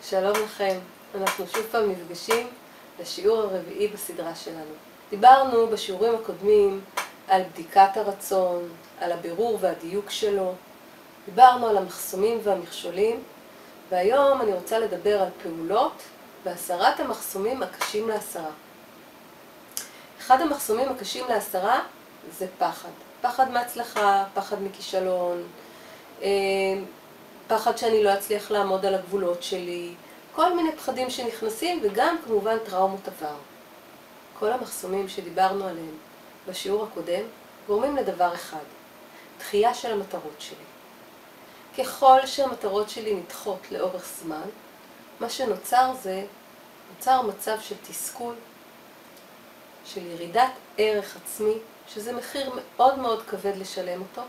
שלום לכם, אנחנו שוב פעם נפגשים לשיעור הרביעי בסדרה שלנו. דיברנו בשיעורים הקודמים על בדיקת הרצון, על הבירור והדיוק שלו, דיברנו על המחסומים והמכשולים, והיום אני רוצה לדבר על פעולות בהסרת המחסומים הקשים להסרה. אחד המחסומים הקשים להסרה זה פחד. פחד מהצלחה, פחד מכישלון, פחד שאני לא אצליח לעמוד על הגבולות שלי, כל מיני פחדים שנכנסים וגם כמובן טראומות עבר. כל המחסומים שדיברנו עליהם בשיעור הקודם גורמים לדבר אחד, דחייה של המטרות שלי. ככל שהמטרות שלי נדחות לאורך זמן, מה שנוצר נוצר מצב של תסכול, של ירידת ערך עצמי, שזה מחיר מאוד מאוד כבד לשלם אותו,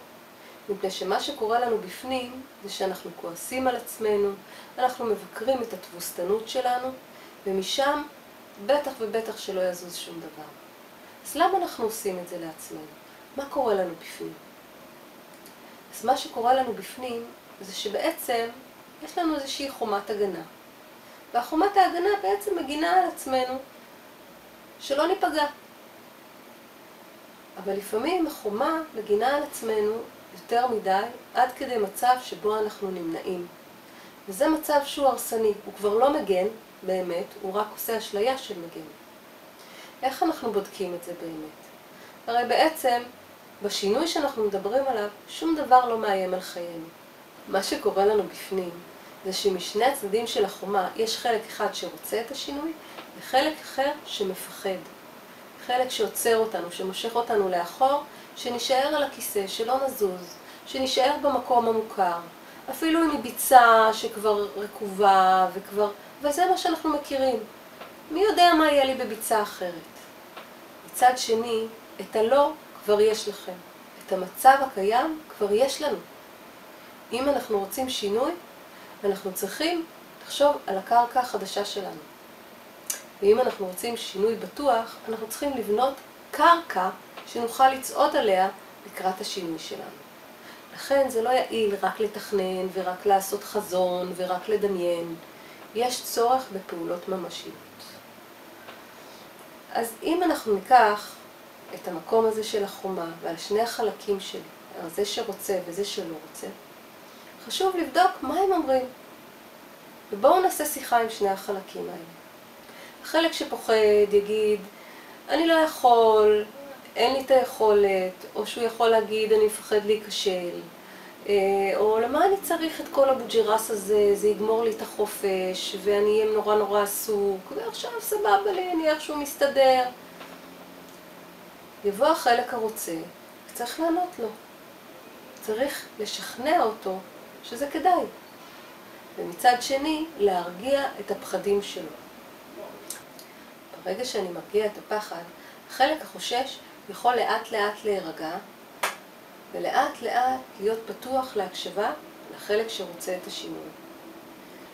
מפני שמה שקורה לנו בפנים זה שאנחנו כועסים על עצמנו, אנחנו מבקרים את התבוסתנות שלנו, ומשם בטח ובטח שלא יזוז שום דבר. אז למה אנחנו עושים את זה לעצמנו? מה קורה לנו בפנים? אז מה שקורה לנו בפנים זה שבעצם יש לנו איזושהי חומת הגנה. והחומת ההגנה בעצם מגינה על עצמנו שלא ניפגע. אבל לפעמים החומה מגינה על עצמנו יותר מדי עד כדי מצב שבו אנחנו נמנעים. וזה מצב שהוא הרסני, הוא כבר לא מגן באמת, הוא רק עושה אשליה של מגן. איך אנחנו בודקים את זה באמת? הרי בעצם בשינוי שאנחנו מדברים עליו שום דבר לא מאיים על חיינו. מה שקורה לנו בפנים זה שמשני הצדדים של החומה יש חלק אחד שרוצה את השינוי וחלק אחר שמפחד. חלק שעוצר אותנו, שמושך אותנו לאחור, שנשאר על הכיסא, שלא נזוז, שנשאר במקום המוכר. אפילו אם היא ביצה שכבר רקובה וזה מה שאנחנו מכירים. מי יודע מה יהיה לי בביצה אחרת? מצד שני, את הלא כבר יש לכם. את המצב הקיים כבר יש לנו. אם אנחנו רוצים שינוי, אנחנו צריכים לחשוב על הקרקע החדשה שלנו. ואם אנחנו רוצים שינוי בטוח, אנחנו צריכים לבנות קרקע שנוכל לצעוד עליה לקראת השינוי שלנו. לכן זה לא יעיל רק לתכנן ורק לעשות חזון ורק לדמיין. יש צורך בפעולות ממשיות. אז אם אנחנו ניקח את המקום הזה של החומה ועל שני החלקים שלי, על זה שרוצה וזה שלא רוצה, חשוב לבדוק מה הם אומרים. ובואו נעשה שיחה עם שני החלקים האלה. החלק שפוחד יגיד, אני לא יכול, אין לי את היכולת, או שהוא יכול להגיד, אני מפחד להיכשל, או למה אני צריך את כל הבוג'רס הזה, זה יגמור לי את החופש, ואני אהיה נורא נורא עסוק, ועכשיו סבבה לי, אני איכשהו מסתדר. יבוא החלק הרוצה, וצריך לענות לו. צריך לשכנע אותו שזה כדאי. ומצד שני, להרגיע את הפחדים שלו. ברגע שאני מרגיע את הפחד, החלק החושש יכול לאט לאט להירגע, ולאט לאט להיות פתוח להקשבה לחלק שרוצה את השינוי.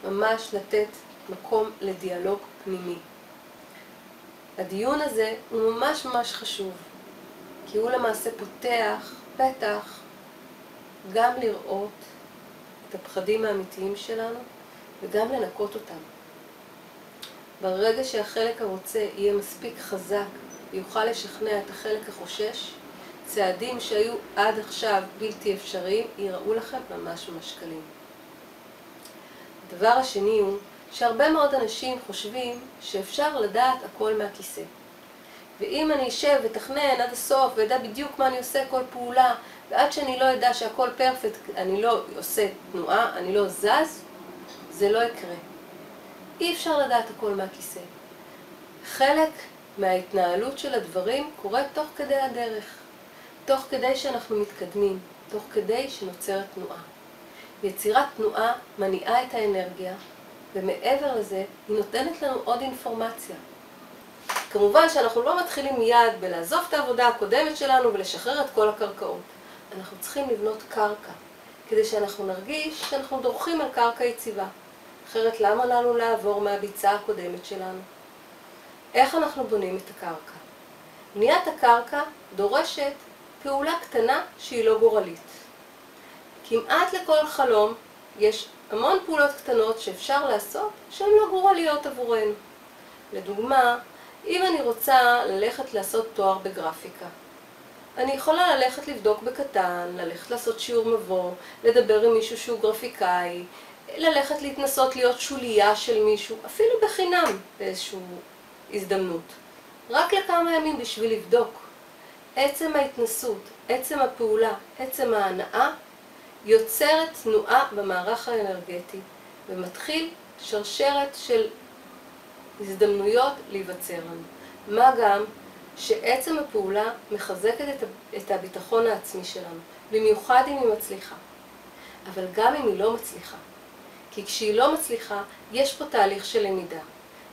ממש לתת מקום לדיאלוג פנימי. הדיון הזה הוא ממש ממש חשוב, כי הוא למעשה פותח פתח גם לראות את הפחדים האמיתיים שלנו וגם לנקות אותם. ברגע שהחלק הרוצה יהיה מספיק חזק ויוכל לשכנע את החלק החושש, צעדים שהיו עד עכשיו בלתי אפשריים ייראו לכם ממש ממש קלים. הדבר השני הוא שהרבה מאוד אנשים חושבים שאפשר לדעת הכל מהכיסא. ואם אני אשב ותכנן עד הסוף וידע בדיוק מה אני עושה כל פעולה, ועד שאני לא יודע שהכל פרפקט, אני לא עושה תנועה, אני לא זז, זה לא יקרה. אי אפשר לדעת הכל מהכיסא. חלק מההתנהלות של הדברים קורה תוך כדי הדרך. תוך כדי שאנחנו מתקדמים, תוך כדי שנוצרת תנועה. יצירת תנועה מניעה את האנרגיה, ומעבר לזה היא נותנת לנו עוד אינפורמציה. כמובן שאנחנו לא מתחילים מיד בלעזוב את העבודה הקודמת שלנו ולשחרר את כל הקרקעות. אנחנו צריכים לבנות קרקע, כדי שאנחנו נרגיש שאנחנו דורכים על קרקע יציבה. אחרת למה לנו לעבור מהביצה הקודמת שלנו? איך אנחנו בונים את הקרקע? בניית הקרקע דורשת פעולה קטנה שהיא לא גורלית. כמעט לכל חלום יש המון פעולות קטנות שאפשר לעשות שהן לא גורליות עבורנו. לדוגמה, אם אני רוצה ללכת לעשות תואר בגרפיקה, אני יכולה ללכת לבדוק בקטן, ללכת לעשות שיעור מבוא, לדבר עם מישהו שהוא גרפיקאי, ללכת להתנסות להיות שוליה של מישהו, אפילו בחינם באיזושהי הזדמנות. רק לכמה ימים בשביל לבדוק. עצם ההתנסות, עצם הפעולה, עצם ההנאה, יוצרת תנועה במערך האנרגטי ומתחיל שרשרת של הזדמנויות להיווצר לנו. מה גם שעצם הפעולה מחזקת את הביטחון העצמי שלנו, במיוחד אם היא מצליחה. אבל גם אם היא לא מצליחה. כי כשהיא לא מצליחה, יש פה תהליך של למידה.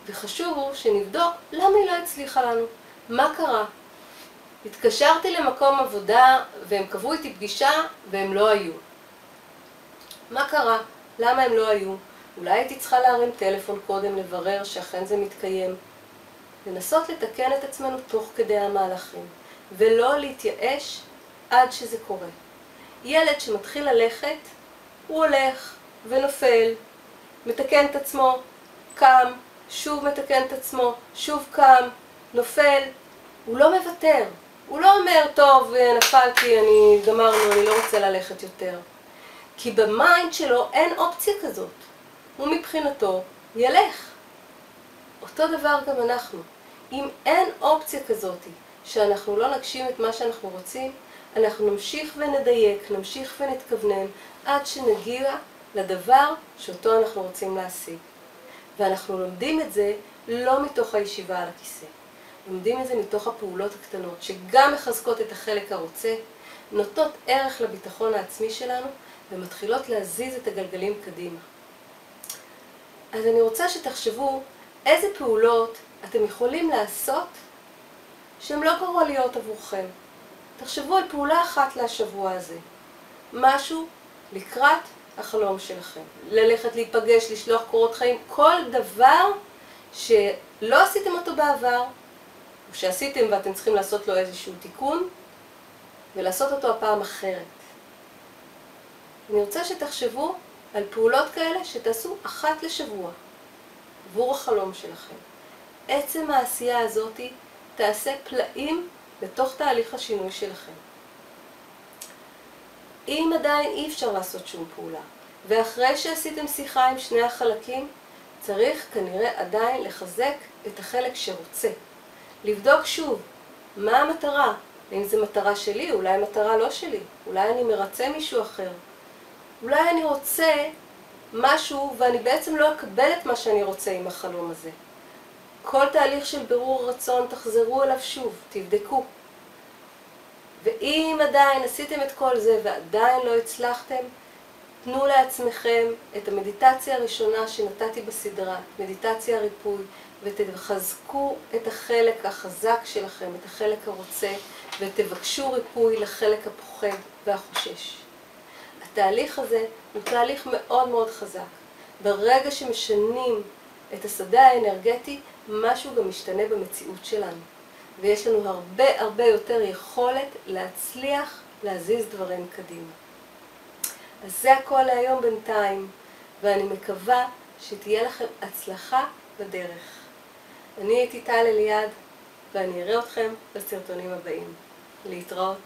וחשוב הוא שנבדוק למה היא לא הצליחה לנו. מה קרה? התקשרתי למקום עבודה והם קבעו איתי פגישה והם לא היו. מה קרה? למה הם לא היו? אולי הייתי צריכה להרים טלפון קודם לברר שאכן זה מתקיים. לנסות לתקן את עצמנו תוך כדי המהלכים, ולא להתייאש עד שזה קורה. ילד שמתחיל ללכת, הוא הולך ונופל, מתקן את עצמו, קם, שוב מתקן את עצמו, שוב קם, נופל. הוא לא מוותר. הוא לא אומר, טוב, נפלתי, גמרנו, אני לא רוצה ללכת יותר. כי במיינד שלו אין אופציה כזאת. הוא מבחינתו ילך. אותו דבר גם אנחנו. אם אין אופציה כזאת שאנחנו לא נגשים את מה שאנחנו רוצים, אנחנו נמשיך ונדייק, נמשיך ונתכוונן עד שנגיע לדבר שאותו אנחנו רוצים להשיג. ואנחנו לומדים את זה לא מתוך הישיבה על הכיסא. לומדים את זה מתוך הפעולות הקטנות שגם מחזקות את החלק הרוצה, נותנות ערך לביטחון העצמי שלנו ומתחילות להזיז את הגלגלים קדימה. אז אני רוצה שתחשבו איזה פעולות אתם יכולים לעשות שהן לא גורליות עבורכם. תחשבו על פעולה אחת לשבוע הזה. משהו לקראת החלום שלכם. ללכת להיפגש, לשלוח קורות חיים, כל דבר שלא עשיתם אותו בעבר, או שעשיתם ואתם צריכים לעשות לו איזשהו תיקון, ולעשות אותו הפעם אחרת. אני רוצה שתחשבו על פעולות כאלה שתעשו אחת לשבוע, עבור החלום שלכם. עצם העשייה הזאת תעשה פלאים בתוך תהליך השינוי שלכם. אם עדיין אי אפשר לעשות שום פעולה, ואחרי שעשיתם שיחה עם שני החלקים, צריך כנראה עדיין לחזק את החלק שרוצה. לבדוק שוב, מה המטרה? אם זו מטרה שלי, אולי מטרה לא שלי, אולי אני מרצה מישהו אחר. אולי אני רוצה משהו ואני בעצם לא אקבל את מה שאני רוצה עם החלום הזה. כל תהליך של בירור רצון, תחזרו אליו שוב, תבדקו. ואם עדיין עשיתם את כל זה ועדיין לא הצלחתם, תנו לעצמכם את המדיטציה הראשונה שנתתי בסדרה, מדיטציה ריפוי, ותחזקו את החלק החזק שלכם, את החלק הרוצה, ותבקשו ריפוי לחלק הפוחד והחושש. התהליך הזה הוא תהליך מאוד מאוד חזק. ברגע שמשנים את השדה האנרגטי, משהו גם משתנה במציאות שלנו. ויש לנו הרבה יותר יכולת להצליח להזיז דברים קדימה. אז זה הכל להיום בינתיים, ואני מקווה שתהיה לכם הצלחה בדרך. אני הייתי טל אליעד, ואני אראה אתכם בסרטונים הבאים. להתראות.